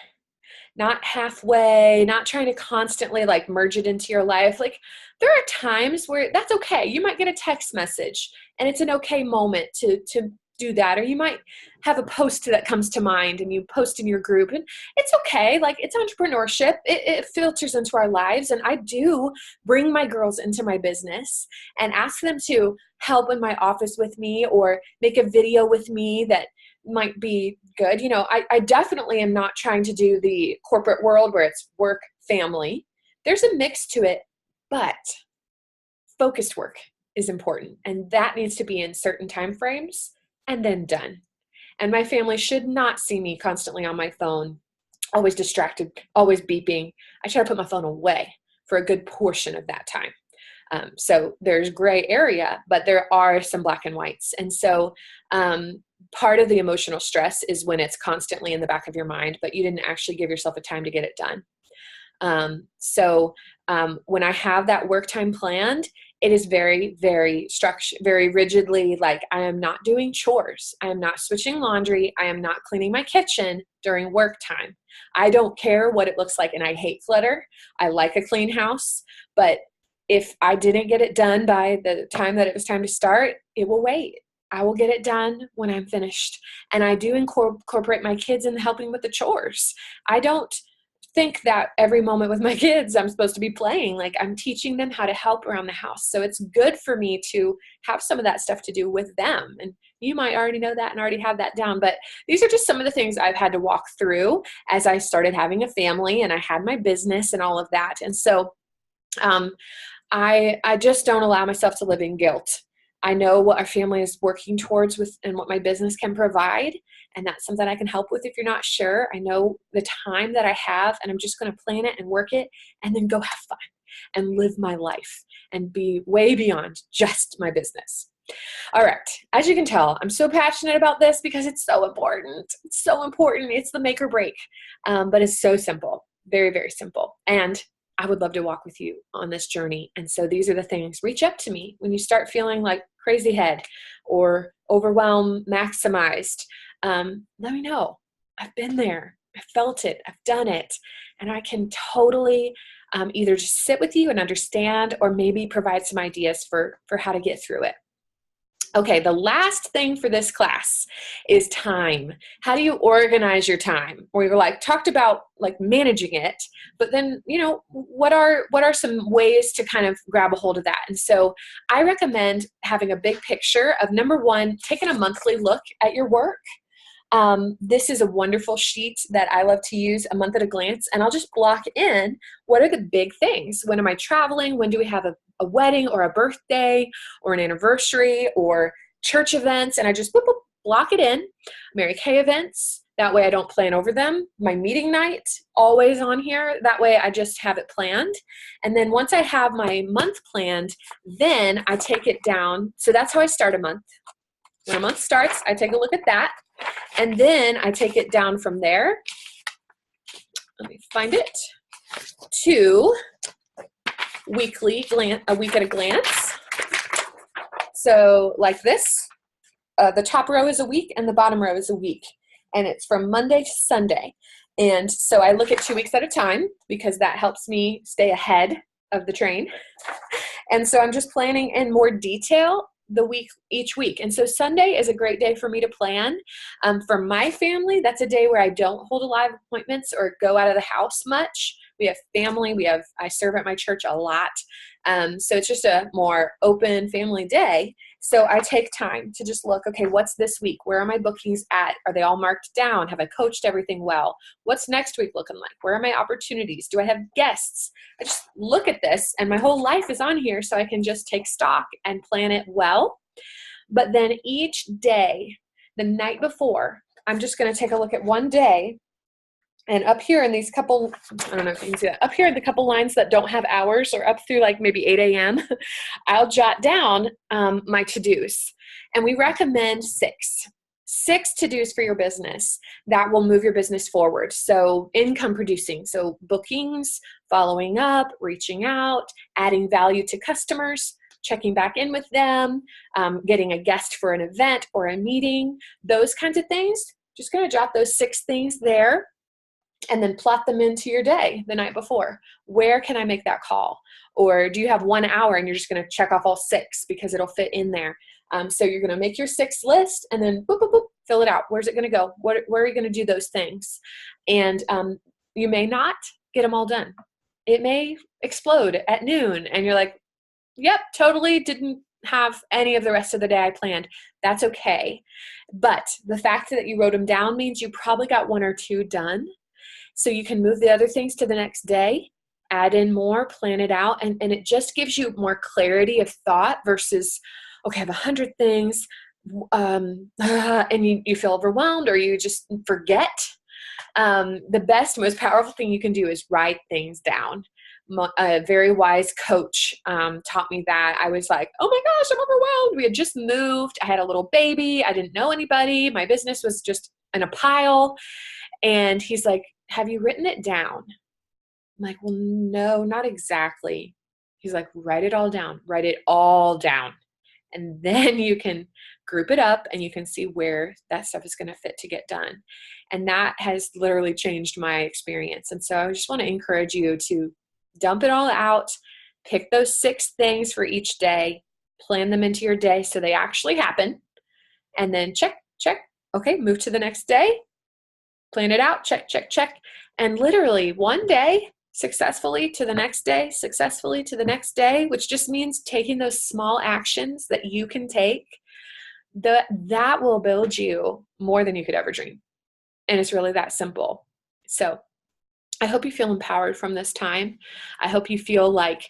Not halfway, not trying to constantly like merge it into your life. Like, there are times where that's okay. You might get a text message and it's an okay moment to do that. Or you might have a post that comes to mind and you post in your group, and it's okay. Like, it's entrepreneurship. It filters into our lives. And I do bring my girls into my business and ask them to help in my office with me, or make a video with me that might be good. You know, I definitely am not trying to do the corporate world where it's work, family. There's a mix to it, but focused work is important. And that needs to be in certain time frames and then done. And my family should not see me constantly on my phone, always distracted, always beeping. I try to put my phone away for a good portion of that time. So there's gray area, but there are some black and whites. And so part of the emotional stress is when it's constantly in the back of your mind, but you didn't actually give yourself a time to get it done. When I have that work time planned, it is very, very structured, very rigidly, like, I am not doing chores. I am not switching laundry. I am not cleaning my kitchen during work time. I don't care what it looks like. And I hate clutter. I like a clean house, but if I didn't get it done by the time that it was time to start, it will wait. I will get it done when I'm finished. And I do incorporate my kids in helping with the chores. I don't think that every moment with my kids I'm supposed to be playing. Like, I'm teaching them how to help around the house. So it's good for me to have some of that stuff to do with them. And you might already know that and already have that down. But these are just some of the things I've had to walk through as I started having a family and I had my business and all of that. And so I just don't allow myself to live in guilt. I know what our family is working towards with and what my business can provide. And that's something I can help with if you're not sure. I know the time that I have, and I'm just going to plan it and work it and then go have fun and live my life and be way beyond just my business. All right. As you can tell, I'm so passionate about this because it's so important. It's so important. It's the make or break. But it's so simple. Very, very simple. And I would love to walk with you on this journey. And so these are the things. Reach up to me when you start feeling like crazy head or overwhelmed, maximized. Let me know. I've been there. I felt it. I've done it. And I can totally either just sit with you and understand, or maybe provide some ideas for how to get through it. Okay, the last thing for this class is time. How do you organize your time? We were talked about managing it, but then, what are some ways to kind of grab a hold of that? And so I recommend having a big picture of, number one, taking a monthly look at your work. This is a wonderful sheet that I love to use, a month at a glance, and I'll just block in what are the big things. When am I traveling? When do we have a wedding or a birthday or an anniversary or church events? And I just block it in. Mary Kay events. That way I don't plan over them. My meeting night, always on here. That way I just have it planned. And then once I have my month planned, then I take it down. So that's how I start a month. When a month starts, I take a look at that. And then I take it down from there. Let me find it. To a week at a glance. So like this, the top row is a week and the bottom row is a week. And it's from Monday to Sunday. And so I look at 2 weeks at a time because that helps me stay ahead of the train. And so I'm just planning in more detail each week. And so Sunday is a great day for me to plan. For my family, that's a day where I don't hold a lot of appointments or go out of the house much. We have family. I serve at my church a lot. So it's just a more open family day. So I take time to just look, okay, what's this week? Where are my bookings at? Are they all marked down? Have I coached everything well? What's next week looking like? Where are my opportunities? Do I have guests? I just look at this and my whole life is on here so I can just take stock and plan it well. But then each day, the night before, I'm just going to take a look at one day. And up here in these couple, I don't know if you can see that, up here in the couple lines that don't have hours or up through like maybe 8 a.m., I'll jot down my to-dos. And we recommend six to-dos for your business that will move your business forward. So income producing, so bookings, following up, reaching out, adding value to customers, checking back in with them, getting a guest for an event or a meeting, those kinds of things. Just going to jot those 6 things there. And then plot them into your day the night before. Where can I make that call? Or do you have 1 hour and you're just going to check off all 6 because it'll fit in there? So you're going to make your 6 list and then boop, boop, boop, fill it out. Where's it going to go? Where are you going to do those things? And you may not get them all done. It may explode at noon and you're like, yep, totally didn't have any of the rest of the day I planned. That's okay. But the fact that you wrote them down means you probably got 1 or 2 done. So you can move the other things to the next day, add in more, plan it out, and it just gives you more clarity of thought versus, okay, I have 100 things, and you feel overwhelmed or you just forget. The best, most powerful thing you can do is write things down. A very wise coach taught me that. I was like, oh my gosh, I'm overwhelmed. We had just moved. I had a little baby. I didn't know anybody. My business was just in a pile. And he's like, have you written it down? I'm like, well, no, not exactly. He's like, write it all down. Write it all down. And then you can group it up and you can see where that stuff is going to fit to get done. And that has literally changed my experience. And so I just want to encourage you to dump it all out, pick those 6 things for each day, plan them into your day so they actually happen, and then check. Okay, move to the next day. Plan it out, check. And literally one day, successfully to the next day, successfully to the next day, which just means taking those small actions that you can take, that will build you more than you could ever dream. And it's really that simple. So I hope you feel empowered from this time. I hope you feel like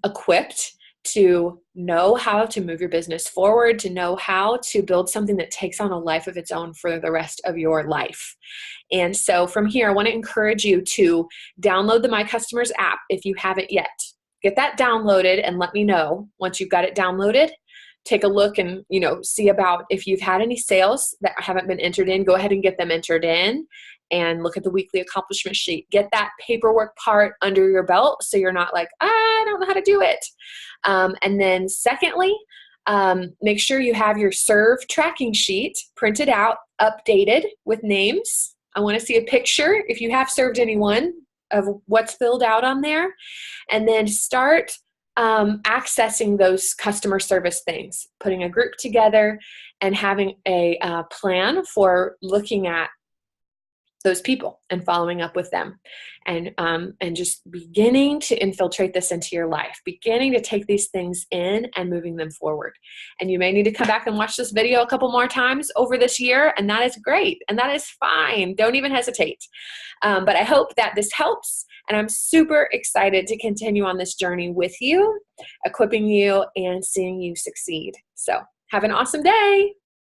equipped to know how to move your business forward, to know how to build something that takes on a life of its own for the rest of your life. And so from here, I want to encourage you to download the My Customers app if you haven't yet. Get that downloaded and let me know once you've got it downloaded. Take a look and, see about if you've had any sales that haven't been entered in, go ahead and get them entered in and look at the weekly accomplishment sheet. Get that paperwork part under your belt so you're not like, I don't know how to do it. And then secondly, make sure you have your serve tracking sheet printed out, updated with names. I want to see a picture, if you have served anyone, of what's filled out on there. And then start accessing those customer service things, putting a group together and having a plan for looking at those people and following up with them, and just beginning to infiltrate this into your life, beginning to take these things in and moving them forward. And you may need to come back and watch this video a couple more times over this year, and that is great, and that is fine. Don't even hesitate. But I hope that this helps, and I'm super excited to continue on this journey with you, equipping you and seeing you succeed. So have an awesome day.